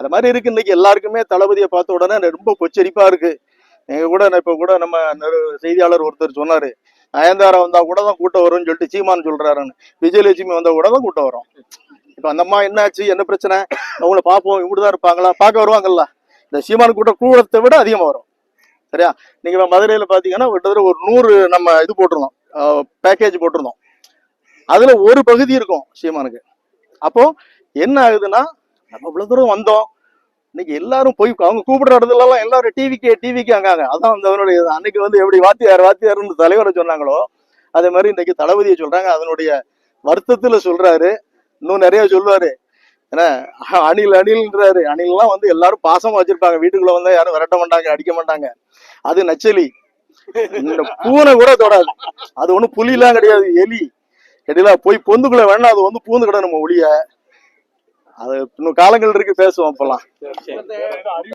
அது மாதிரி இருக்கு. இன்னைக்கு எல்லாருக்குமே தளபதியை பார்த்த உடனே ரொம்ப பொச்சரிப்பா இருக்கு. எங்க கூட இப்ப கூட நம்ம செய்தியாளர் ஒருத்தர் சொன்னாரு, நயன்தாரா வந்தா கூட தான் கூட்டம் வரும்னு சொல்லிட்டு சீமான் சொல்றாருன்னு. விஜயலட்சுமி வந்தா கூட தான் கூட்டம் வரும். இப்ப அந்த அம்மா என்னாச்சு, என்ன பிரச்சனை, அவங்கள பார்ப்போம், இப்படிதான் இருப்பாங்களா, பார்க்க வருவாங்கல்ல. இந்த சீமான் கூட்டத்தை விட அதிகமா வரும். சரியா? நீங்க மதுரையில பாத்தீங்கன்னா கிட்டத்தட்ட ஒரு 100 நம்ம இது போட்டிருந்தோம், பேக்கேஜ் போட்டிருந்தோம். அதுல ஒரு பகுதி இருக்கும் சீமானுக்கு. அப்போ என்ன ஆகுதுன்னா, நம்ம இவ்வளவு தூரம் வந்தோம், இன்னைக்கு எல்லாரும் போய் அவங்க கூப்பிடுற இடத்துல எல்லாம் எல்லாரும் டிவிக்கு அங்காங்க. அதான் அதனுடைய அன்னைக்கு எப்படி வாத்தியார்னு தலைவரை சொன்னாங்களோ அதே மாதிரி இன்னைக்கு தளபதியை சொல்றாங்க. அதனுடைய வருத்தத்துல சொல்றாரு. இன்னும் நிறைய சொல்லுவாரு. ஏன்னா அணில்ன்றாரு. அணில்லாம் எல்லாரும் பாசமா வச்சிருப்பாங்க. வீட்டுக்குள்ள வந்தா யாரும் விரட்ட மாட்டாங்க, அடிக்க மாட்டாங்க. அது நச்சலி. இந்த பூனை கூட தொடாது. அது ஒண்ணும் புலி எல்லாம் கிடையாது, எலி. இடையில போய் பொந்துக்குள்ள வேணா அது பூந்து கிட நம்ம ஒளிய. அது இன்னும் காலங்கள் இருக்கு, பேசுவோம் அப்பெல்லாம்.